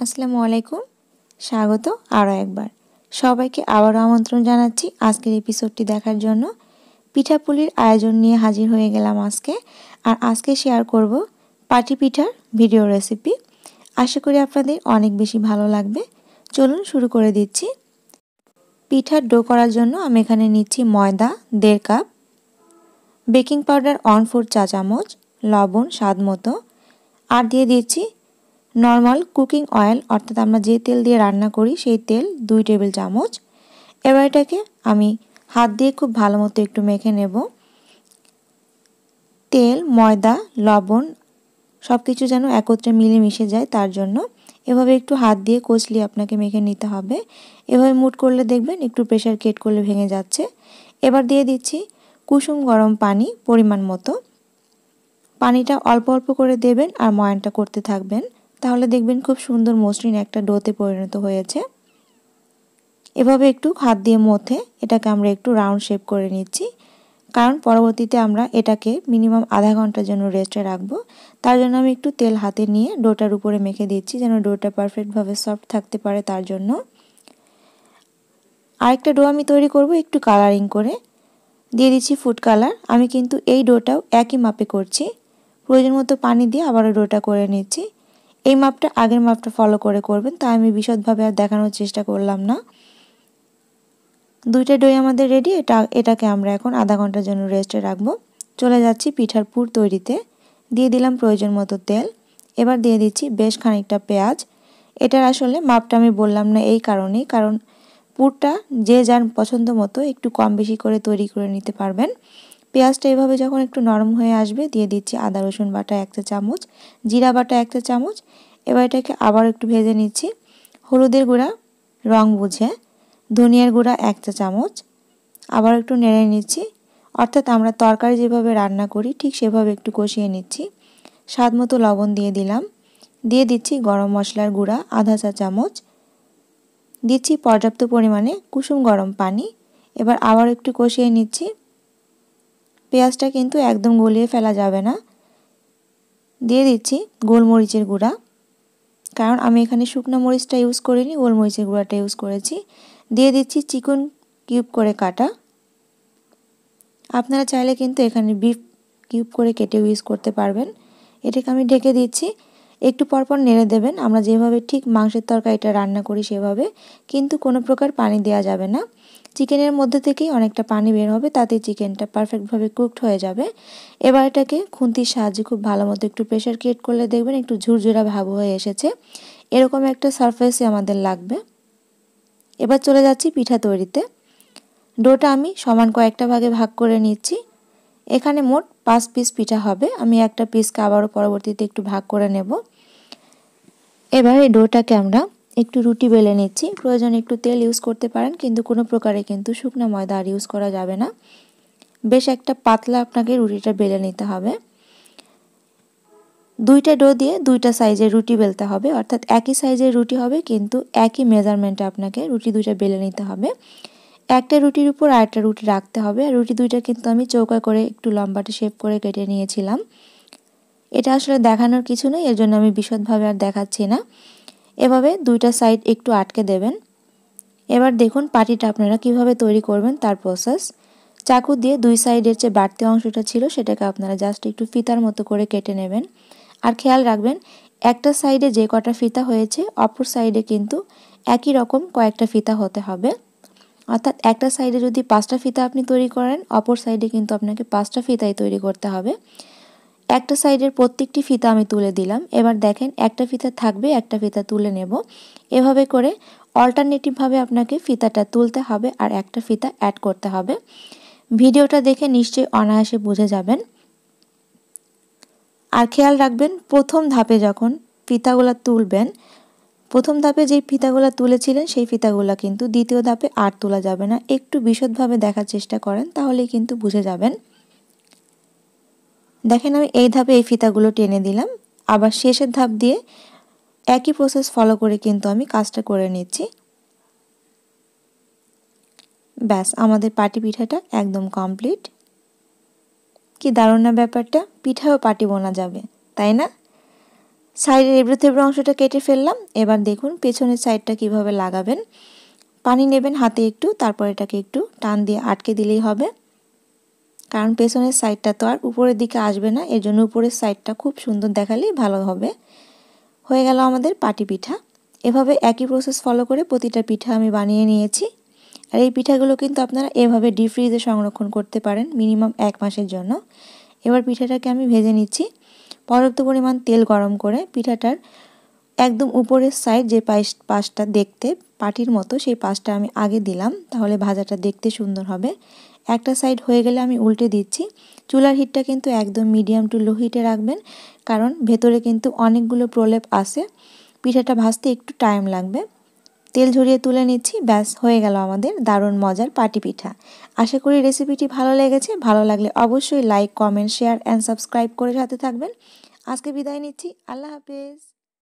আসসালামু আলাইকুম, স্বাগত আরও একবার। সবাইকে আবারও আমন্ত্রণ জানাচ্ছি আজকের এপিসোডটি দেখার জন্য। পিঠাপুলির আয়োজন নিয়ে হাজির হয়ে গেলাম আজকে। আর আজকে শেয়ার করব পাটি পিঠার ভিডিও রেসিপি। আশা করি আপনাদের অনেক বেশি ভালো লাগবে। চলুন শুরু করে দিচ্ছি। পিঠার ডো করার জন্য আমি এখানে নিচ্ছি ময়দা 1.5 কাপ, বেকিং পাউডার 1/4 চা চামচ, লবণ স্বাদ মতো, আর দিয়ে দিচ্ছি নর্মাল কুকিং অয়েল, অর্থাৎ আমরা যে তেল দিয়ে রান্না করি সেই তেল 2 টেবিল চামচ। এবার এটাকে আমি হাত দিয়ে খুব ভালো মতো একটু মেখে নেব। তেল, ময়দা, লবণ সব কিছু যেন একত্রে মিলে মিশে যায়, তার জন্য এভাবে একটু হাত দিয়ে কচলিয়ে আপনাকে মেখে নিতে হবে। এভাবে মুট করলে দেখবেন একটু প্রেশার কেট করলে ভেঙে যাচ্ছে। এবার দিয়ে দিচ্ছি কুসুম গরম পানি পরিমাণ মতো। পানিটা অল্প অল্প করে দেবেন আর ময়ানটা করতে থাকবেন, তাহলে দেখবেন খুব সুন্দর মসৃণ একটা ডোতে পরিণত হয়েছে। এভাবে একটু হাত দিয়ে মথে এটাকে আমরা একটু রাউন্ড শেপ করে নিচ্ছি, কারণ পরবর্তীতে আমরা এটাকে মিনিমাম আধা ঘন্টার জন্য রেস্টে রাখবো। তার জন্য আমি একটু তেল হাতে নিয়ে ডোটার উপরে মেখে দিচ্ছি, যেন ডোটা পারফেক্টভাবে সফট থাকতে পারে তার জন্য। আরেকটা ডো আমি তৈরি করব একটু কালারিং করে। দিয়ে দিচ্ছি ফুড কালার। আমি কিন্তু এই ডোটাও একই মাপে করছি। প্রয়োজন মতো পানি দিয়ে আবারও ডোটা করে নিচ্ছি। এই মাপটা আগের মাপটা ফলো করে করবেন, তাই আমি বিশদভাবে আর দেখানোর চেষ্টা করলাম না। দুইটা ডোই আমাদের রেডি। এটাকে আমরা এখন আধা ঘন্টার জন্য রেস্টে রাখবো। চলে যাচ্ছি পিঠার পুর তৈরিতে। দিয়ে দিলাম প্রয়োজন মতো তেল। এবার দিয়ে দিচ্ছি বেশ খানিকটা পেঁয়াজ। এটার আসলে মাপটা আমি বললাম না এই কারণেই, কারণ পুরটা যে যার পছন্দ মতো একটু কম বেশি করে তৈরি করে নিতে পারবেন। পেঁয়াজটা এভাবে যখন একটু নরম হয়ে আসবে দিয়ে দিচ্ছি আদা রসুন বাটা 1 চা চামচ, জিরা বাটা 1 চা চামচ। এবার এটাকে আবার একটু ভেজে নিচ্ছি। হলুদের গুঁড়া রং বুঝে, ধনিয়ার গুঁড়া 1 চা চামচ, আবার একটু নেড়ে নিচ্ছি। অর্থাৎ আমরা তরকারি যেভাবে রান্না করি ঠিক সেভাবে একটু কষিয়ে নিচ্ছি। স্বাদ মতো লবণ দিয়ে দিলাম। দিয়ে দিচ্ছি গরম মশলার গুঁড়া আধা চা চামচ। দিচ্ছি পর্যাপ্ত পরিমাণে কুসুম গরম পানি। এবার আবার একটু কষিয়ে নিচ্ছি। পেঁয়াজটা কিন্তু একদম গলিয়ে ফেলা যাবে না। দিয়ে দিচ্ছি গোলমরিচের গুঁড়া, কারণ আমি এখানে শুকনো মরিচটা ইউজ করিনি, গোলমরিচের গুঁড়াটা ইউজ করেছি। দিয়ে দিচ্ছি চিকন কিউব করে কাটা। আপনারা চাইলে কিন্তু এখানে বিফ কিউব করে কেটেও ইউজ করতে পারবেন। এটাকে আমি ঢেকে দিচ্ছি। একটু পরপর নেড়ে দেবেন, আমরা যেভাবে ঠিক মাংসের তরকারিটা রান্না করি সেভাবে, কিন্তু কোনো প্রকার পানি দেওয়া যাবে না। চিকেনের মধ্যে থেকেই অনেকটা পানি বের হবে, তাতে চিকেনটা পারফেক্টভাবে কুকড হয়ে যাবে। এবার এটাকে খুন্তির সাহায্যে খুব ভালো মতো একটু প্রেশার ক্রিয়েট করলে দেখবেন একটু ঝুরঝুরা ভাব হয়ে এসেছে। এরকম একটা সারফেসে আমাদের লাগবে। এবার চলে যাচ্ছি পিঠা তৈরিতে। ডোটা আমি সমান কয়েকটা ভাগে ভাগ করে নিচ্ছি। এখানে মোট 5 পিস পিঠা হবে। আমি একটা পিসকে আবারও পরবর্তীতে একটু ভাগ করে নেব। এবার এই ডোটাকে আমরা একটু রুটি বেলে নিচ্ছি। প্রয়োজনে একটু তেল ইউজ করতে পারেন, কিন্তু কোনো প্রকারে কিন্তু শুকনো ময়দা আর ইউজ করা যাবে না। বেশ একটা পাতলা আপনাকে রুটিটা বেলে নিতে হবে। দুইটা ডো দিয়ে দুইটা সাইজের রুটি বেলতে হবে, অর্থাৎ একই সাইজের রুটি হবে কিন্তু একই মেজারমেন্টে আপনাকে রুটি দুইটা বেলে নিতে হবে। একটা রুটির উপর আরেকটা রুটি রাখতে হবে। আর রুটি দুইটা কিন্তু আমি চৌকা করে একটু লম্বাটে শেপ করে কেটে নিয়েছিলাম। এটা আসলে দেখানোর কিছু নেই, এর জন্য আমি বিশদভাবে আর দেখাচ্ছি না। এভাবে দুইটা সাইড একটু আটকে দেবেন। এবার দেখুন পাটিটা আপনারা কিভাবে তৈরি করবেন তার প্রসেস। চাকু দিয়ে দুই সাইডের যে বাড়তি অংশটা ছিল সেটাকে আপনারা জাস্ট একটু ফিতার মতো করে কেটে নেবেন। আর খেয়াল রাখবেন একটা সাইডে যে কটা ফিতা হয়েছে অপর সাইডে কিন্তু একই রকম কয়েকটা ফিতা হতে হবে। অর্থাৎ একটা সাইডে যদি 5টা ফিতা আপনি তৈরি করেন, অপর সাইডে কিন্তু আপনাকে 5টা ফিতাই তৈরি করতে হবে। একটা সাইডের প্রত্যেকটি ফিতা আমি তুলে দিলাম। এবার দেখেন একটা ফিতা থাকবে, একটা ফিতা তুলে নেব। এভাবে করে অল্টারনেটিভভাবে আপনাকে ফিতাটা তুলতে হবে আর একটা ফিতা অ্যাড করতে হবে। ভিডিওটা দেখে নিশ্চয়ই অনায়াসে বুঝে যাবেন। আর খেয়াল রাখবেন প্রথম ধাপে যখন ফিতাগুলো তুলবেন, প্রথম ধাপে যেই ফিতাগুলো তুলেছিলেন সেই ফিতাগুলো কিন্তু দ্বিতীয় ধাপে আর তোলা যাবে না। একটু বিশদভাবে দেখার চেষ্টা করেন, তাহলেই কিন্তু বুঝে যাবেন। দেখেন আমি এই ধাপে এই ফিতাগুলো টেনে দিলাম, আবার শেষের ধাপ দিয়ে একই প্রসেস ফলো করে কিন্তু আমি কাজটা করে নিচ্ছি। ব্যাস, আমাদের পাটি পিঠাটা একদম কমপ্লিট। কি দারুণ না ব্যাপারটা, পিঠাও পাটি বোনা যাবে, তাই না? সাইডের এবড়ো থেবড়ো অংশটা কেটে ফেললাম। এবার দেখুন পেছনের সাইডটা কিভাবে লাগাবেন। পানি নেবেন হাতে একটু, তারপর এটাকে একটু টান দিয়ে আটকে দিলেই হবে, কারণ পেছনের সাইডটা তো আর উপরের দিকে আসবে না, এর জন্য উপরের সাইডটা খুব সুন্দর দেখালেই ভালো হবে। হয়ে গেল আমাদের পাটি পিঠা। এভাবে একই প্রসেস ফলো করে প্রতিটা পিঠা আমি বানিয়ে নিয়েছি। আর এই পিঠাগুলো কিন্তু আপনারা এভাবে ডিপ ফ্রিজে সংরক্ষণ করতে পারেন মিনিমাম 1 মাসের জন্য। এবার পিঠাটাকে আমি ভেজে নিচ্ছি। পর্যাপ্ত পরিমাণ তেল গরম করে পিঠাটার একদম উপরের সাইড যে পাশটা দেখতে পাটির মতো, সেই পাশটা আমি আগে দিলাম, তাহলে ভাজাটা দেখতে সুন্দর হবে। একটা সাইড হয়ে গেলে আমি উল্টে দিচ্ছি। চুলার হিটটা কিন্তু একদম মিডিয়াম টু লো হিটে রাখবেন, কারণ ভেতরে কিন্তু অনেকগুলো প্রলেপ আছে, পিঠাটা ভাজতে একটু টাইম লাগবে। তেল ঝরিয়ে তুলে নিচ্ছি। ব্যাস হয়ে গেল আমাদের দারুণ মজার পাটি পিঠা। আশা করি রেসিপিটি ভালো লেগেছে। ভালো লাগলে অবশ্যই like, comment, share and subscribe করে সাথে থাকবেন। আজকে বিদায় নিচ্ছি। আল্লাহ হাফেজ।